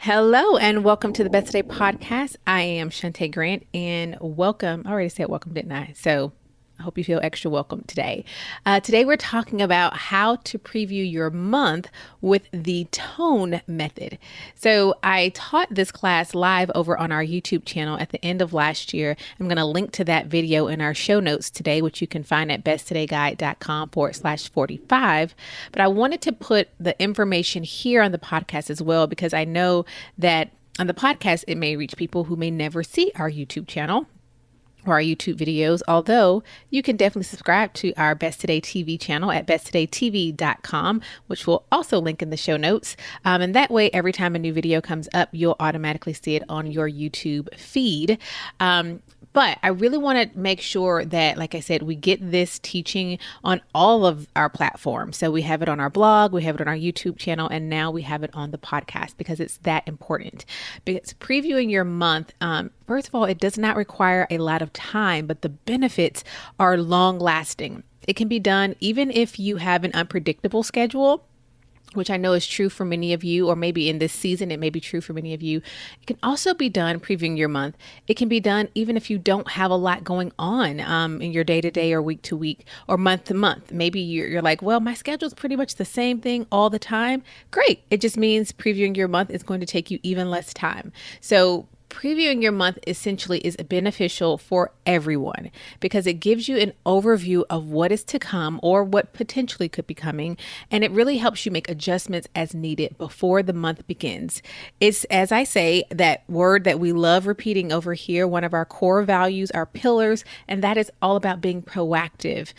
Hello and welcome to the Best Today podcast. I am Shantae Grant and welcome. I already said welcome, didn't I? So I hope you feel extra welcome today. Today we're talking about how to preview your month with the T.O.N.E method. So I taught this class live over on our YouTube channel at the end of last year. I'm going to link to that video in our show notes today, which you can find at besttodayguide.com/45. But I wanted to put the information here on the podcast as well, because I know that on the podcast, it may reach people who may never see our YouTube channel or our YouTube videos, although you can definitely subscribe to our Best Today TV channel at besttodaytv.com, which we'll also link in the show notes. And that way, every time a new video comes up, you'll automatically see it on your YouTube feed. But I really want to make sure that, like I said, we get this teaching on all of our platforms. So we have it on our blog, we have it on our YouTube channel, and now we have it on the podcast because it's that important. Because previewing your month, first of all, it does not require a lot of time, but the benefits are long lasting. It can be done even if you have an unpredictable schedule, which I know is true for many of you, or maybe in this season, it may be true for many of you. It can also be done previewing your month. It can be done even if you don't have a lot going on in your day to day or week to week or month to month. Maybe you're like, well, my schedule is pretty much the same thing all the time. Great. It just means previewing your month is going to take you even less time. So previewing your month essentially is beneficial for everyone because it gives you an overview of what is to come or what potentially could be coming. And it really helps you make adjustments as needed before the month begins. It's, as I say, that word that we love repeating over here, one of our core values, our pillars, and that is all about being proactive.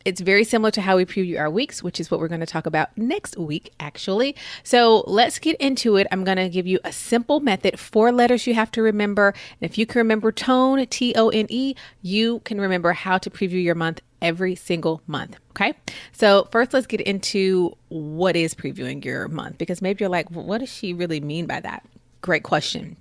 It's very similar to how we preview our weeks, which is what we're going to talk about next week, actually. So let's get into it. I'm going to give you a simple method, 4 letters you have to remember. And if you can remember T.O.N.E, T-O-N-E, you can remember how to preview your month every single month. Okay. So first, let's get into what is previewing your month, because maybe you're like, well, what does she really mean by that? Great question.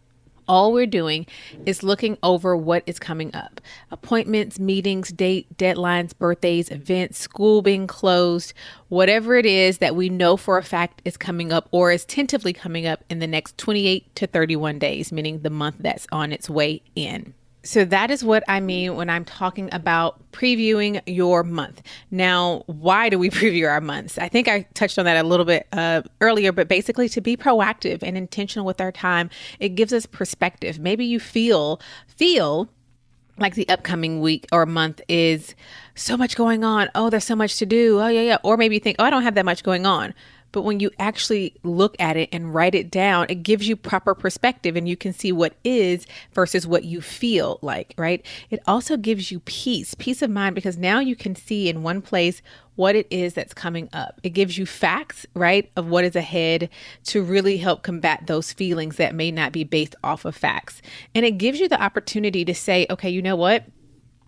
All we're doing is looking over what is coming up. Appointments, meetings, deadlines, birthdays, events, school being closed, whatever it is that we know for a fact is coming up or is tentatively coming up in the next 28 to 31 days, meaning the month that's on its way in. So that is what I mean when I'm talking about previewing your month. Now, why do we preview our months? I think I touched on that a little bit earlier, but basically to be proactive and intentional with our time, it gives us perspective. Maybe you feel like the upcoming week or month is so much going on. Oh, there's so much to do. Oh, yeah. Or maybe you think, oh, I don't have that much going on. But when you actually look at it and write it down, it gives you proper perspective and you can see what is versus what you feel like, right? It also gives you peace of mind, because now you can see in one place what it is that's coming up. It gives you facts, right, of what is ahead to really help combat those feelings that may not be based off of facts. And it gives you the opportunity to say, okay, you know what?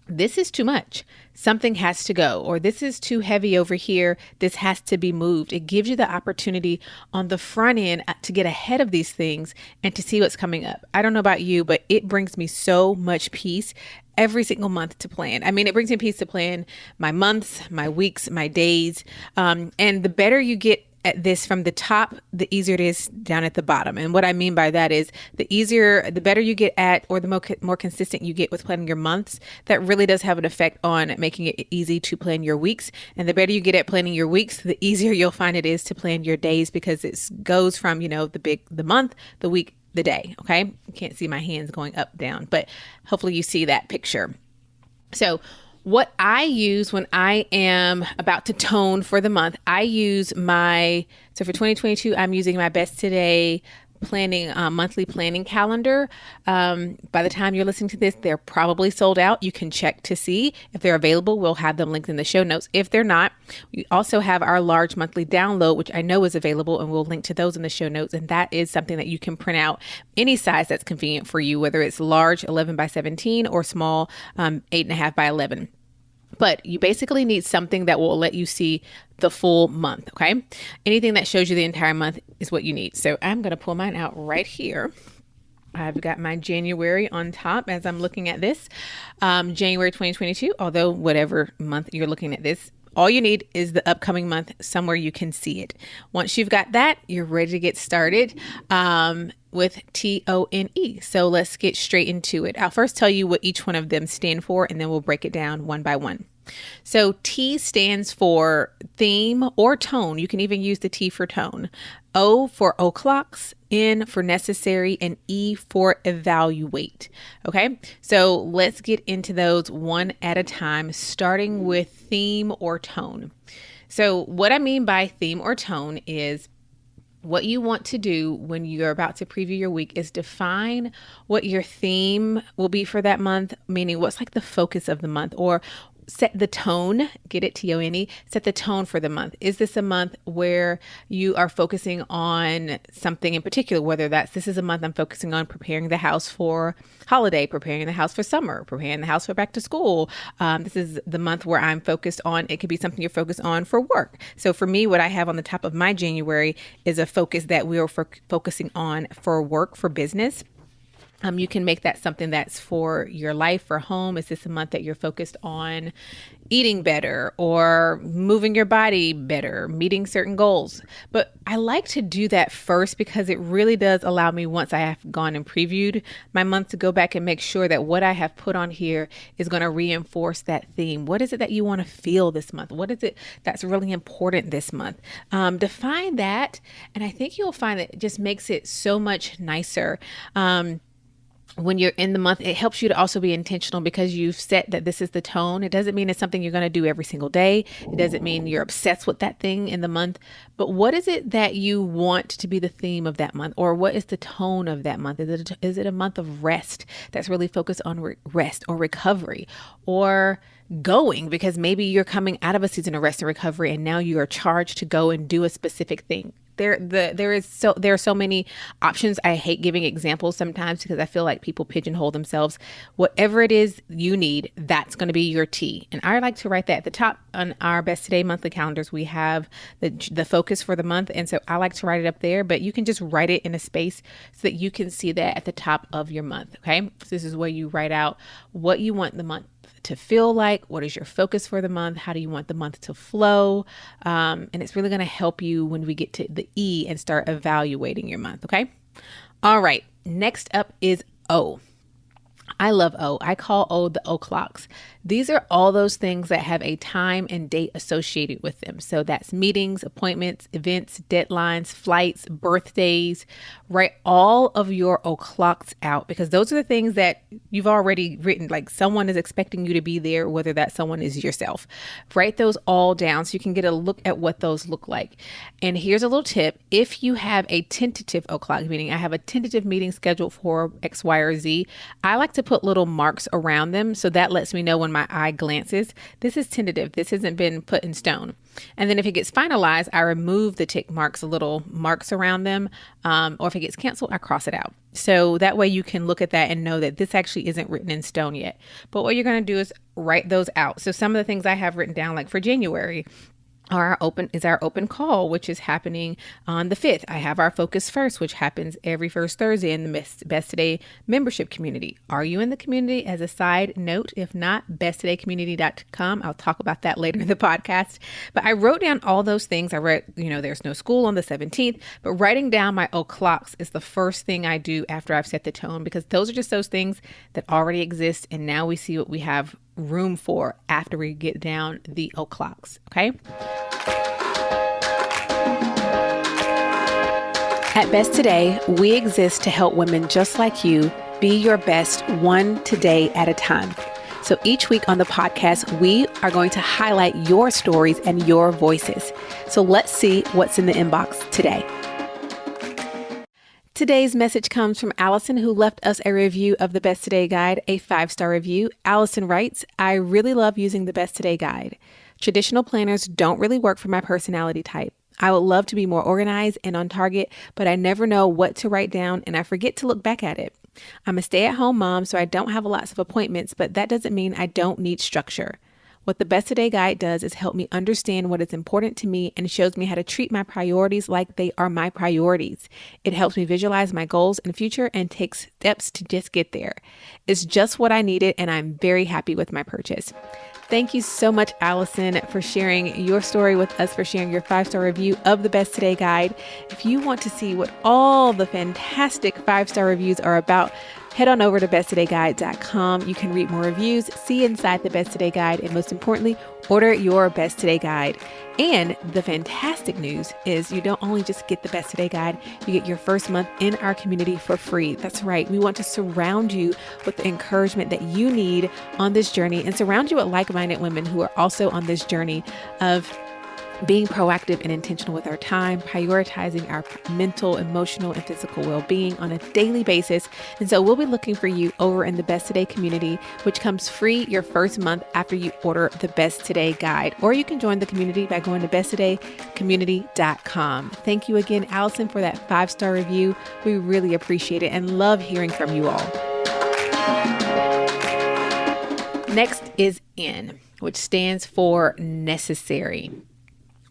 This is too much. Something has to go, or this is too heavy over here. This has to be moved. It gives you the opportunity on the front end to get ahead of these things and to see what's coming up. I don't know about you, but it brings me so much peace every single month to plan. I mean, it brings me peace to plan my months, my weeks, my days. And the better you get at this from the top, the easier it is down at the bottom. And what I mean by that is the better you get at, or the more consistent you get with planning your months, that really does have an effect on making it easy to plan your weeks. And the better you get at planning your weeks, the easier you'll find it is to plan your days, because it goes from, the month, the week, the day. Okay. You can't see my hands going up, down, but hopefully you see that picture. So what I use when I am about to T.O.N.E for the month, so for 2022, I'm using my Best Today planning, monthly planning calendar. By the time you're listening to this, they're probably sold out. You can check to see if they're available. We'll have them linked in the show notes. If they're not, we also have our large monthly download, which I know is available, and we'll link to those in the show notes. And that is something that you can print out any size that's convenient for you, whether it's large 11 by 17 or small 8.5 by 11. But you basically need something that will let you see the full month, okay? Anything that shows you the entire month is what you need. So I'm going to pull mine out right here. I've got my January on top as I'm looking at this. January 2022, although whatever month you're looking at this, all you need is the upcoming month somewhere you can see it. Once you've got that, you're ready to get started with T.O.N.E. So let's get straight into it. I'll first tell you what each one of them stand for, and then we'll break it down one by one. So T stands for theme or tone. You can even use the T for tone. O for o'clocks, N for necessary, and E for evaluate. Okay, so let's get into those one at a time, starting with theme or tone. So what I mean by theme or tone is what you want to do when you're about to preview your week is define what your theme will be for that month, meaning what's like the focus of the month, or set the tone, get it, T-O-N-E, set the tone for the month. Is this a month where you are focusing on something in particular, whether this is a month I'm focusing on preparing the house for holiday, preparing the house for summer, preparing the house for back to school. This is the month where I'm focused on, it could be something you're focused on for work. So for me, what I have on the top of my January is a focus that we are focusing on for work, for business. You can make that something that's for your life, for home. Is this a month that you're focused on eating better or moving your body better, meeting certain goals? But I like to do that first because it really does allow me, once I have gone and previewed my month, to go back and make sure that what I have put on here is going to reinforce that theme. What is it that you want to feel this month? What is it that's really important this month? Define that. And I think you'll find that it just makes it so much nicer. When you're in the month, it helps you to also be intentional because you've set that this is the tone. It doesn't mean it's something you're going to do every single day. It doesn't mean you're obsessed with that thing in the month. But what is it that you want to be the theme of that month? Or what is the tone of that month? Is it a month of rest that's really focused on rest or recovery, or going because maybe you're coming out of a season of rest and recovery and now you are charged to go and do a specific thing? There are so many options. I hate giving examples sometimes because I feel like people pigeonhole themselves. Whatever it is you need, that's going to be your T. And I like to write that at the top on our Best Today monthly calendars. We have the focus for the month. And so I like to write it up there, but you can just write it in a space so that you can see that at the top of your month. Okay. So this is where you write out what you want the month to feel like. What is your focus for the month? How do you want the month to flow? And it's really going to help you when we get to the E and start evaluating your month. Okay. All right. Next up is O. I love O. I call O the o'clocks. These are all those things that have a time and date associated with them. So that's meetings, appointments, events, deadlines, flights, birthdays. Write all of your o'clocks out because those are the things that you've already written. Like someone is expecting you to be there, whether that someone is yourself. Write those all down so you can get a look at what those look like. And here's a little tip. If you have a tentative o'clock meeting, I have a tentative meeting scheduled for X, Y, or Z. I like to put little marks around them. So that lets me know when my eye glances, this is tentative. This hasn't been put in stone. And then if it gets finalized, I remove the tick marks, little marks around them. Or if it gets canceled, I cross it out. So that way you can look at that and know that this actually isn't written in stone yet. But what you're going to do is write those out. So some of the things I have written down, like for January, our open call, which is happening on the 5th. I have our Focus First, which happens every first Thursday in the Best Today membership community. Are you in the community? As a side note, if not, besttodaycommunity.com. I'll talk about that later in the podcast. But I wrote down all those things. I wrote, there's no school on the 17th, but writing down my o'clocks is the first thing I do after I've set the tone, because those are just those things that already exist. And now we see what we have room for after we get down the o'clocks. Okay. At Best Today, we exist to help women just like you be your best one today at a time. So each week on the podcast, we are going to highlight your stories and your voices. So let's see what's in the inbox today. Today's message comes from Allison, who left us a review of the Best Today Guide, a 5-star review. Allison writes, I really love using the Best Today Guide. Traditional planners don't really work for my personality type. I would love to be more organized and on target, but I never know what to write down and I forget to look back at it. I'm a stay-at-home mom, so I don't have lots of appointments, but that doesn't mean I don't need structure. What the Best Today Guide does is help me understand what is important to me and shows me how to treat my priorities like they are my priorities. It helps me visualize my goals and future and take steps to just get there. It's just what I needed, and I'm very happy with my purchase. Thank you so much, Allison, for sharing your story with us, for sharing your 5-star review of the Best Today Guide. If you want to see what all the fantastic 5-star reviews are about, head on over to besttodayguide.com. You can read more reviews, see inside the Best Today Guide, and most importantly, order your Best Today Guide. And the fantastic news is you don't only just get the Best Today Guide, you get your first month in our community for free. That's right. We want to surround you with the encouragement that you need on this journey and surround you with like-minded women who are also on this journey of being proactive and intentional with our time, prioritizing our mental, emotional, and physical well-being on a daily basis. And so we'll be looking for you over in the Best Today community, which comes free your first month after you order the Best Today Guide. Or you can join the community by going to besttodaycommunity.com. Thank you again, Allison, for that 5-star review. We really appreciate it and love hearing from you all. Next is N, which stands for necessary.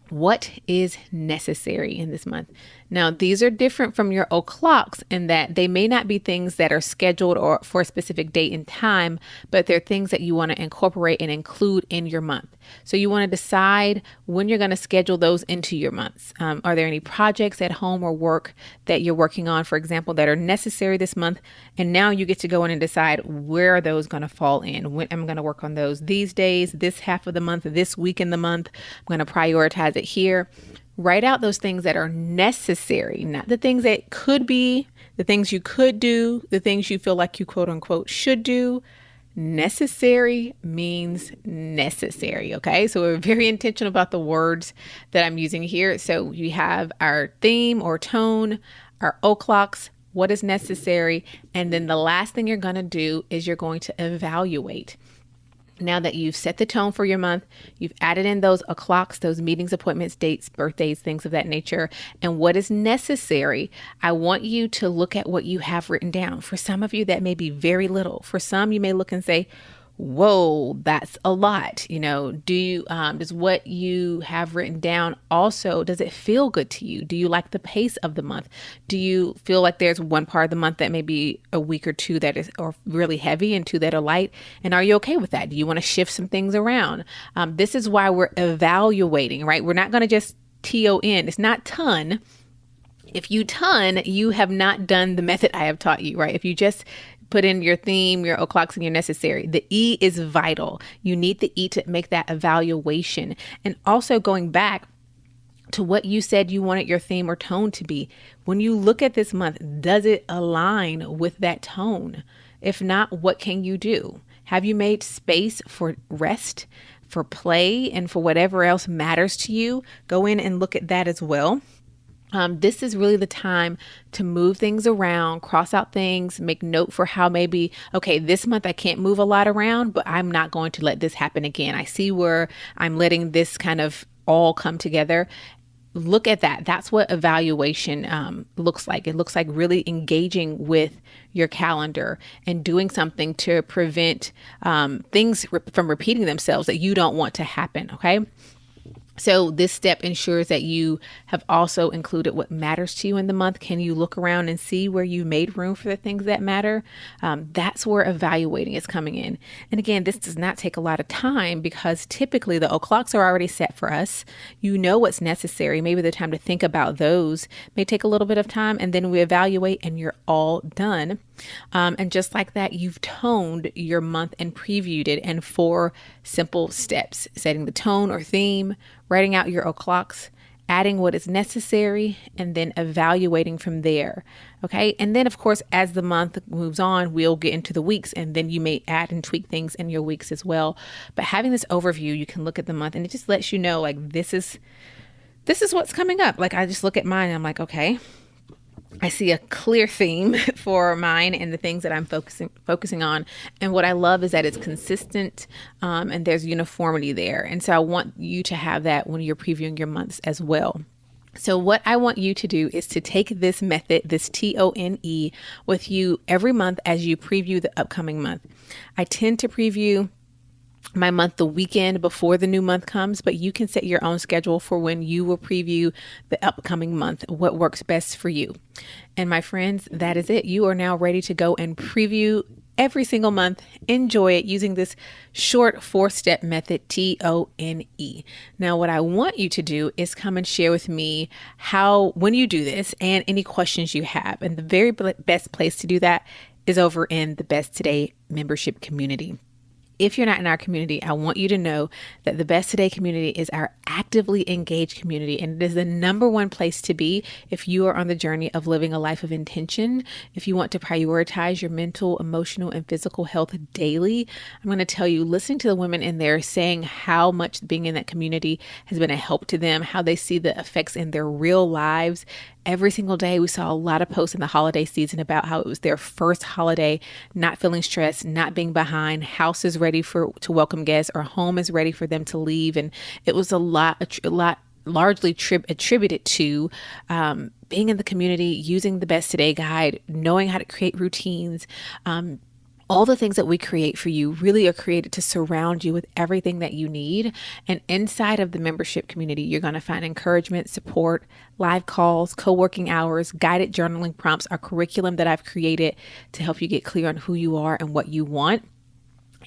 What is necessary in this month? Now, these are different from your o'clocks in that they may not be things that are scheduled or for a specific date and time, but they're things that you want to incorporate and include in your month. So you want to decide when you're going to schedule those into your months. Are there any projects at home or work that you're working on, for example, that are necessary this month? And now you get to go in and decide where are those going to fall in. When I'm going to work on those these days, this half of the month, this week in the month. I'm going to prioritize it here. Write out those things that are necessary, not the things that could be, the things you could do, the things you feel like you quote unquote should do. Necessary means necessary. Okay. So we're very intentional about the words that I'm using here. So we have our theme or tone, our o'clocks, what is necessary. And then the last thing you're going to do is you're going to evaluate. Now that you've set the tone for your month, you've added in those o'clocks, those meetings, appointments, dates, birthdays, things of that nature, and what is necessary, I want you to look at what you have written down. For some of you, that may be very little. For some, you may look and say, whoa, that's a lot. Does what you have written down also, does it feel good to you? Do you like the pace of the month? Do you feel like there's one part of the month that may be a week or two that is or really heavy and two that are light? And are you okay with that? Do you want to shift some things around? This is why we're evaluating, right? We're not going to just T.O.N. It's not T.O.N. If you T.O.N., you have not done the method I have taught you, right? If you just put in your theme, your o'clocks, and your necessary. The E is vital. You need the E to make that evaluation. And also going back to what you said you wanted your theme or tone to be. When you look at this month, does it align with that tone? If not, what can you do? Have you made space for rest, for play, and for whatever else matters to you? Go in and look at that as well. This is really the time to move things around, cross out things, make note for how maybe, okay, this month I can't move a lot around, but I'm not going to let this happen again. I see where I'm letting this kind of all come together. Look at that. That's what evaluation looks like. It looks like really engaging with your calendar and doing something to prevent things from repeating themselves that you don't want to happen. Okay. So this step ensures that you have also included what matters to you in the month. Can you look around and see where you made room for the things that matter? That's where evaluating is coming in. And again, this does not take a lot of time because typically the o'clocks are already set for us. You know what's necessary. Maybe the time to think about those may take a little bit of time, and then we evaluate and you're all done. And just like that, you've toned your month and previewed it in 4 simple steps: setting the tone or theme, writing out your o'clocks, adding what is necessary, and then evaluating from there. Okay. And then of course, as the month moves on, we'll get into the weeks, and then you may add and tweak things in your weeks as well. But having this overview, you can look at the month and it just lets you know, like, this is what's coming up. Like, I just look at mine and I'm like, okay, I see a clear theme for mine and the things that I'm focusing on. And what I love is that it's consistent and there's uniformity there. And so I want you to have that when you're previewing your months as well. So what I want you to do is to take this method, this T.O.N.E, with you every month as you preview the upcoming month. I tend to preview my month the weekend before the new month comes, but you can set your own schedule for when you will preview the upcoming month, what works best for you. And my friends, that is it. You are now ready to go and preview every single month. Enjoy it using this short 4-step method, T.O.N.E. Now, what I want you to do is come and share with me when you do this and any questions you have. And the very best place to do that is over in the Best Today membership community. If you're not in our community, I want you to know that the Best Today community is our actively engaged community, and it is the number one place to be if you are on the journey of living a life of intention. If you want to prioritize your mental, emotional, and physical health daily, I'm going to tell you, listening to the women in there saying how much being in that community has been a help to them, how they see the effects in their real lives. Every single day, we saw a lot of posts in the holiday season about how it was their first holiday, not feeling stressed, not being behind, house is ready to welcome guests, or home is ready for them to leave. And it was a lot largely attributed to being in the community, using the Best Today guide, knowing how to create routines. All the things that we create for you really are created to surround you with everything that you need. And inside of the membership community, you're going to find encouragement, support, live calls, co-working hours, guided journaling prompts, our curriculum that I've created to help you get clear on who you are and what you want.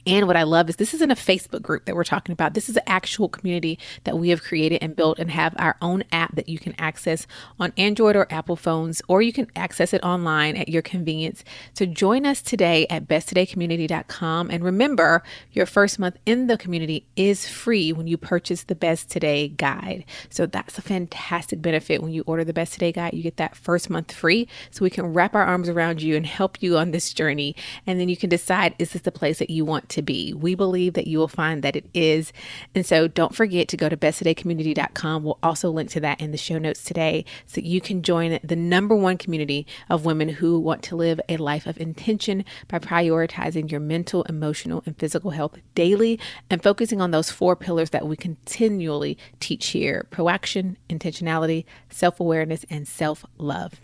And what I love is this isn't a Facebook group that we're talking about. This is an actual community that we have created and built, and have our own app that you can access on Android or Apple phones, or you can access it online at your convenience. So join us today at besttodaycommunity.com. And remember, your first month in the community is free when you purchase the Best Today guide. So that's a fantastic benefit. When you order the Best Today guide, you get that first month free, so we can wrap our arms around you and help you on this journey. And then you can decide, is this the place that you want to be? We believe that you will find that it is. And so don't forget to go to besttodaycommunity.com. We'll also link to that in the show notes today, so you can join the number one community of women who want to live a life of intention by prioritizing your mental, emotional, and physical health daily, and focusing on those 4 pillars that we continually teach here: proaction, intentionality, self-awareness, and self-love.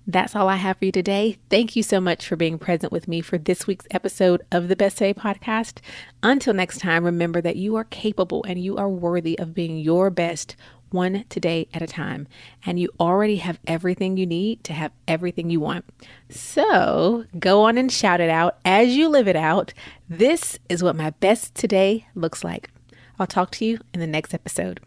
That's all I have for you today. Thank you so much for being present with me for this week's episode of the Best Today podcast. Until next time, remember that you are capable and you are worthy of being your best, one today at a time. And you already have everything you need to have everything you want. So go on and shout it out as you live it out. This is what my best today looks like. I'll talk to you in the next episode.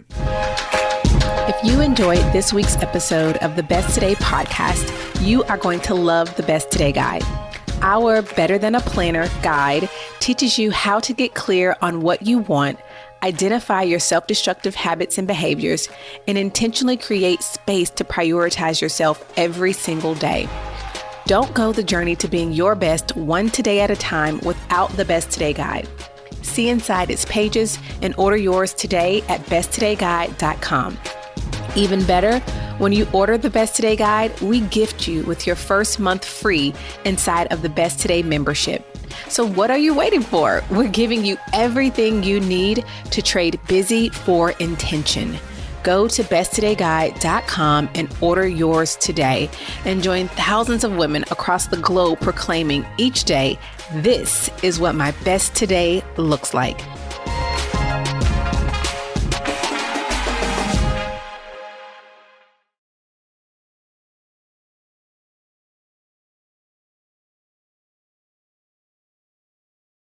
If you enjoyed this week's episode of the Best Today podcast, you are going to love the Best Today guide. Our Better Than a Planner guide teaches you how to get clear on what you want, identify your self-destructive habits and behaviors, and intentionally create space to prioritize yourself every single day. Don't go the journey to being your best one today at a time without the Best Today guide. See inside its pages and order yours today at besttodayguide.com. Even better, when you order the Best Today guide, we gift you with your first month free inside of the Best Today membership. So what are you waiting for? We're giving you everything you need to trade busy for intention. Go to besttodayguide.com and order yours today, and join thousands of women across the globe proclaiming each day, this is what my best today looks like.